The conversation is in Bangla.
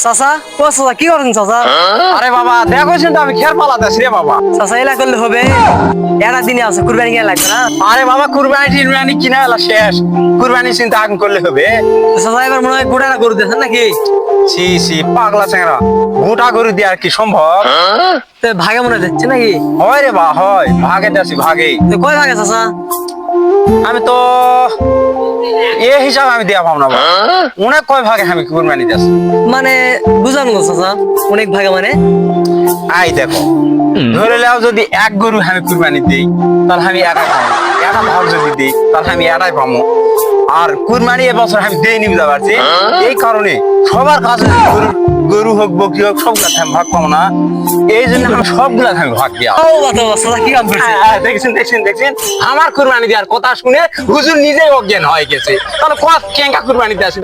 চাচা ও চাচা কি করেন চাচা? আরে বাবা দেখোছেন তো আমি খের পালাতেছি রে বাবা। চাচা এলা করলে হবে? একটা দিনে আছে কুরবানি কেনা লাগবে না? আরে বাবা কুরবানি কিনা এলা শেষ, কুরবানি চিন্তা আগুন করলে হবে। চাচা এবার মনে হয় গোটা গরু দিয়েছেন নাকি? ছি ছি পাগলা চ্যাংরা, গোটা গরু দিয়ে আর কি সম্ভব? তো ভাগে মনে দিচ্ছে নাকি? হয় রে বা হয়, ভাগে দেছি ভাগে। তো কয় ভাগে চাচা? আমি তো এ হিসাব আমি দিয়া পাব না বাবা, অনেক কয় ভাগে আমি কুরবানি দিয়েছি। মানে বুঝান গো চাচা, অনেক ভাগে মানে? আই দেখো, ধরে নাও যদি এক গরু আমি কুরবানি দিই তাহলে আমি একাই পাবো, একটা ভাগ যদি দিই তাহলে আমি একাই পাবো। আর কুরবানি এবছর আমি দেই নি বুঝতে পারছি, এই কারণে সবার কাছে গরু গরু হোক বকরি হোক সবগুলা আমি ভাগ পাবো না, এই জন্য আমি সবগুলা আমি ভাগ দিয়া। ও বাবা চাচা কি কাম করছে? দেখছেন আমার কুরবানি দেওয়ার কথা শুনে হুজুর নিজেই অজ্ঞান হয়ে গেছে, তাহলে কেঙ্কা কুরবানি দিয়ে আসে।